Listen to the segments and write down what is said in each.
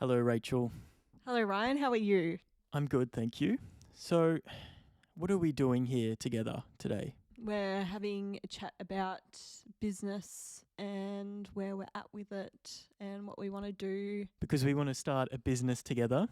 Hello, Rachel. Hello, Ryan. How are you? I'm good, thank you. So, what are we doing here together today? We're having a chat about business and where we're at with it and what we want to do. Because we want to start a business together,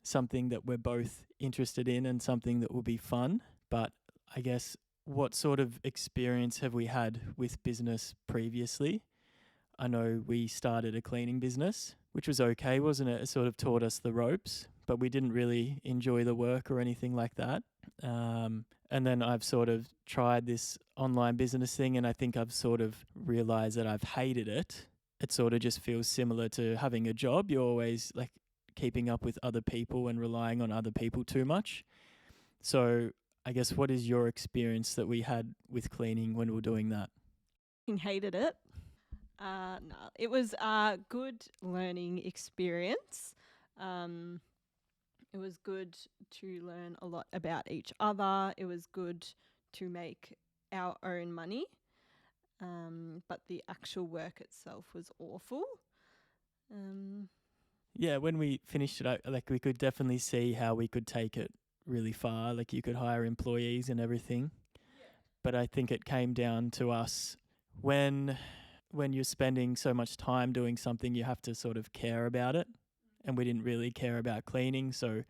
something that we're both interested in and something that will be fun. But I guess, what sort of experience have we had with business previously? I know we started a cleaning business, which was okay, wasn't it? It sort of taught us the ropes, but we didn't really enjoy the work or anything like that. And then I've sort of tried this online business thing, and I think I've sort of realized that I've hated it. It sort of just feels similar to having a job. You're always like keeping up with other people and relying on other people too much. So I guess, what is your experience that we had with cleaning when we were doing that? Hated it. No, it was a good learning experience. It was good to learn a lot about each other. It was good to make our own money. But the actual work itself was awful. Yeah, when we finished it, we could definitely see how we could take it really far. Like, you could hire employees and everything. Yeah. But I think it came down to us when you're spending so much time doing something, you have to sort of care about it. And we didn't really care about cleaning, so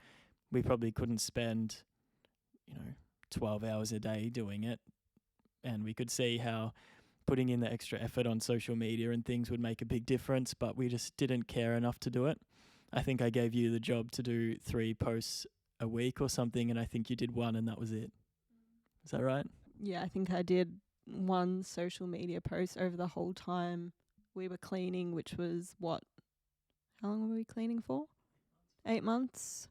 we probably couldn't spend, 12 hours a day doing it. And we could see how putting in the extra effort on social media and things would make a big difference, but we just didn't care enough to do it. I think I gave you the job to do 3 posts a week or something, and I think you did 1, and that was it. Is that right? Yeah, I think I did 1 social media post over the whole time we were cleaning, which was how long were we cleaning for? 8 months.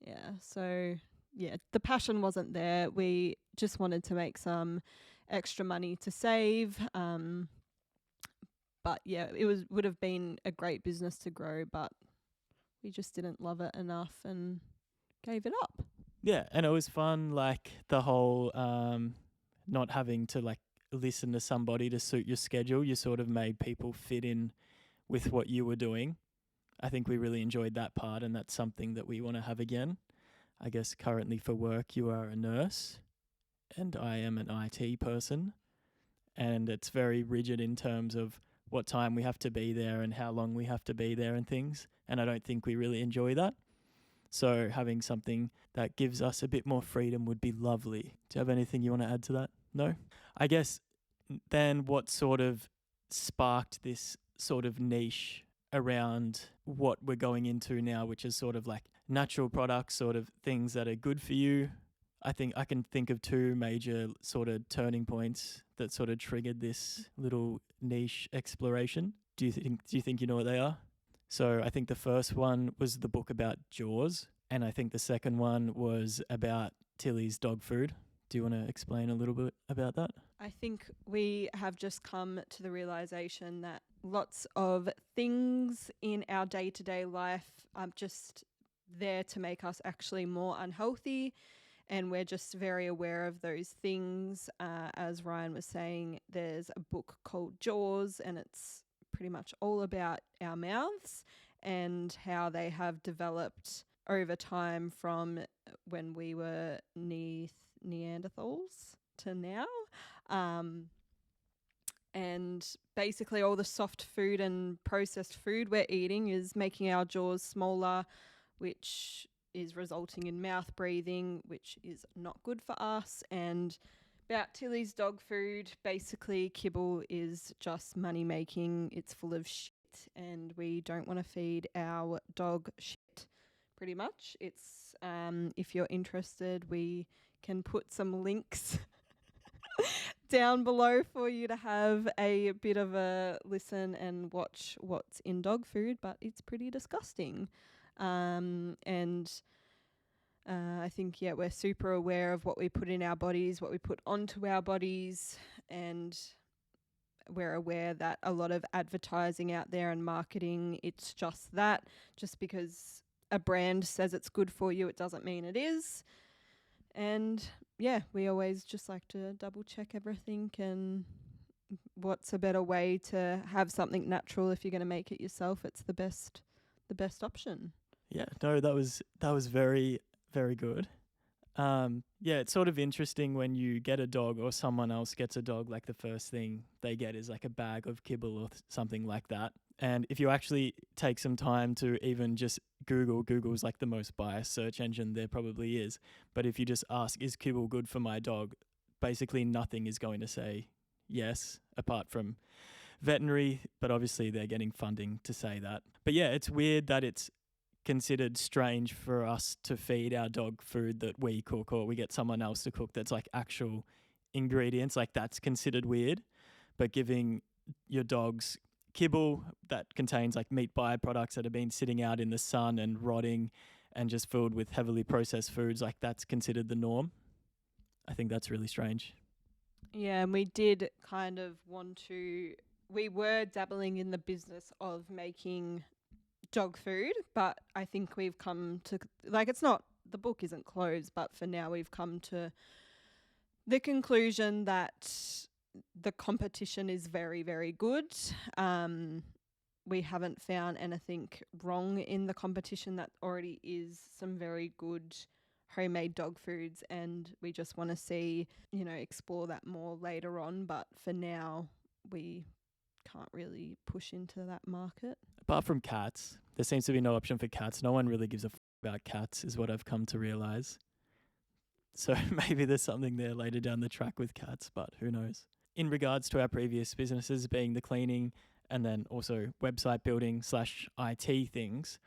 Yeah, so yeah, the passion wasn't there. We just wanted to make some extra money to save. But yeah, it would have been a great business to grow, but we just didn't love it enough and gave it up. Yeah, and it was fun, like the whole not having to like listen to somebody to suit your schedule. You sort of made people fit in with what you were doing. I think we really enjoyed that part, and that's something that we want to have again. I guess currently for work you are a nurse and I am an IT person, and it's very rigid in terms of what time we have to be there and how long we have to be there and things, and I don't think we really enjoy that. So having something that gives us a bit more freedom would be lovely. Do you have anything you want to add to that? No? I guess then what sort of sparked this sort of niche around what we're going into now, which is sort of like natural products, sort of things that are good for you. I think I can think of 2 major sort of turning points that sort of triggered this little niche exploration. Do you think you know what they are? So I think the first one was the book about Jaws, and I think the second one was about Tilly's dog food. Do you want to explain a little bit about that? I think we have just come to the realization that lots of things in our day-to-day life are just there to make us actually more unhealthy, and we're just very aware of those things. As Ryan was saying, there's a book called Jaws, and it's pretty much all about our mouths and how they have developed over time from when we were Neanderthals to now. And basically all the soft food and processed food we're eating is making our jaws smaller, which is resulting in mouth breathing, which is not good for us. And about Tilly's dog food, basically kibble is just money making. It's full of shit, and we don't want to feed our dog shit, pretty much. It's if you're interested, we can put some links down below for you to have a bit of a listen and watch what's in dog food, but it's pretty disgusting. I think, we're super aware of what we put in our bodies, what we put onto our bodies, and we're aware that a lot of advertising out there and marketing, it's just that. Just because a brand says it's good for you, it doesn't mean it is. And we always just like to double check everything, and what's a better way to have something natural if you're going to make it yourself. It's the best the best option. Yeah, no, that was very, very good. Yeah, it's sort of interesting when you get a dog or someone else gets a dog, like the first thing they get is like a bag of kibble or something like that. And if you actually take some time to even just Google's like the most biased search engine there probably is. But if you just ask, is kibble good for my dog? Basically nothing is going to say yes, apart from veterinary, but obviously they're getting funding to say that. But yeah, it's weird that it's considered strange for us to feed our dog food that we cook or we get someone else to cook that's like actual ingredients. Like that's considered weird. But giving your dogs kibble that contains like meat byproducts that have been sitting out in the sun and rotting and just filled with heavily processed foods, like that's considered the norm. I think that's really strange. Yeah, and we did kind of want to. We were dabbling in the business of making dog food, but I think we've come to, like, it's not, the book isn't closed, but for now we've come to the conclusion that the competition is very, very good. We haven't found anything wrong in the competition. That already is some very good homemade dog foods, and we just want to see, explore that more later on. But for now, we can't really push into that market. Apart from cats, there seems to be no option for cats. No one really gives a about cats, is what I've come to realize. So maybe there's something there later down the track with cats, but who knows. In regards to our previous businesses being the cleaning and then also website building / IT things,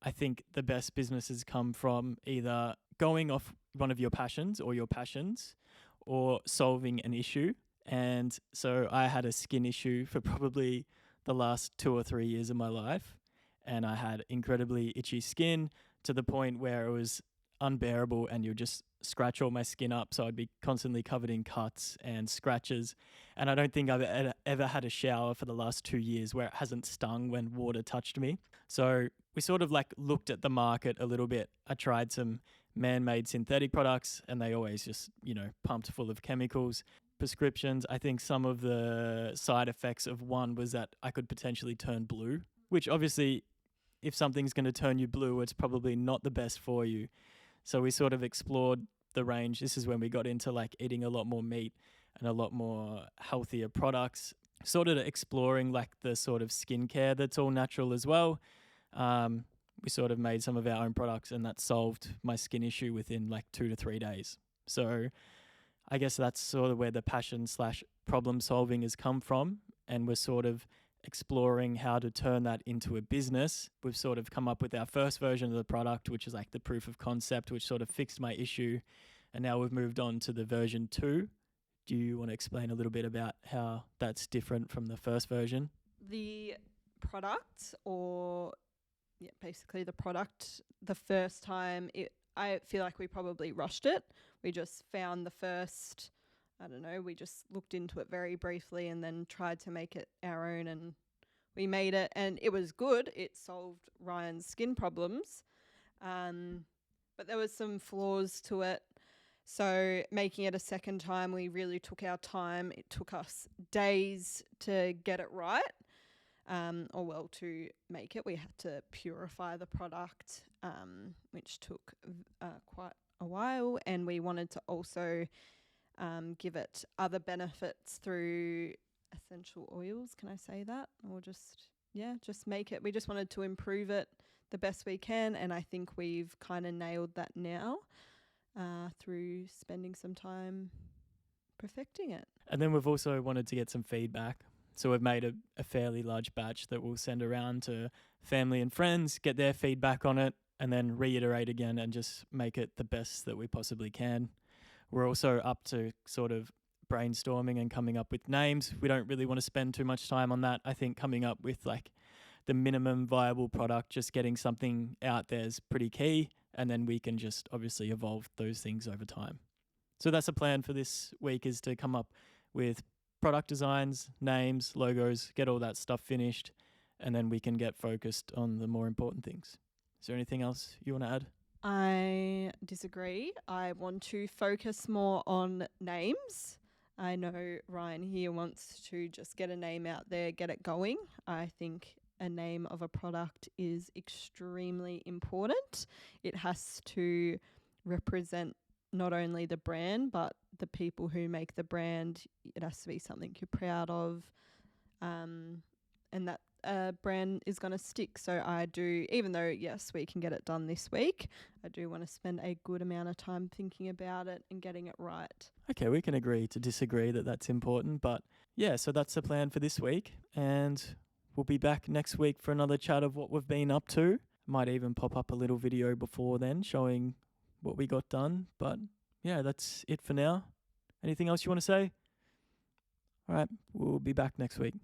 I think the best businesses come from either going off one of your passions or your passions or solving an issue. And so I had a skin issue for probably the last 2 or 3 years of my life. And I had incredibly itchy skin to the point where it was unbearable and you'd just scratch all my skin up. So I'd be constantly covered in cuts and scratches. And I don't think I've ever had a shower for the last 2 years where it hasn't stung when water touched me. So we sort of like looked at the market a little bit. I tried some man-made synthetic products and they always just, pumped full of chemicals. Prescriptions, I think some of the side effects of one was that I could potentially turn blue, which obviously if something's going to turn you blue, it's probably not the best for you. So we sort of explored the range. This is when we got into like eating a lot more meat and a lot more healthier products, sort of exploring like the sort of skincare that's all natural as well. We sort of made some of our own products and that solved my skin issue within like 2 to 3 days. So I guess that's sort of where the passion / problem solving has come from. And we're sort of exploring how to turn that into a business. We've sort of come up with our first version of the product, which is like the proof of concept, which sort of fixed my issue. And now we've moved on to the version 2. Do you want to explain a little bit about how that's different from the first version? The product, basically the product, the first time, I feel like we probably rushed it. We just found the first, we just looked into it very briefly and then tried to make it our own, and we made it and it was good. It solved Ryan's skin problems, but there was some flaws to it. So making it a second time, we really took our time. It took us days to get it right, to make it. We had to purify the product, which took quite a while, and we wanted to also give it other benefits through essential oils. Can I say that? Or just make it. We just wanted to improve it the best we can, and I think we've kind of nailed that now through spending some time perfecting it. And then we've also wanted to get some feedback. So we've made a fairly large batch that we'll send around to family and friends, get their feedback on it, and then reiterate again and just make it the best that we possibly can. We're also up to sort of brainstorming and coming up with names. We don't really want to spend too much time on that. I think coming up with like the minimum viable product, just getting something out there is pretty key. And then we can just obviously evolve those things over time. So that's the plan for this week, is to come up with product designs, names, logos, get all that stuff finished, and then we can get focused on the more important things. Is there anything else you want to add? I disagree. I want to focus more on names. I know Ryan here wants to just get a name out there, get it going. I think a name of a product is extremely important. It has to represent not only the brand, but the people who make the brand. It has to be something you're proud of, and that brand is going to stick. So I do, even though, yes, we can get it done this week, I do want to spend a good amount of time thinking about it and getting it right. Okay, we can agree to disagree that that's important. But yeah, so that's the plan for this week. And we'll be back next week for another chat of what we've been up to. Might even pop up a little video before then showing what we got done. But yeah, that's it for now. Anything else you want to say? All right, we'll be back next week.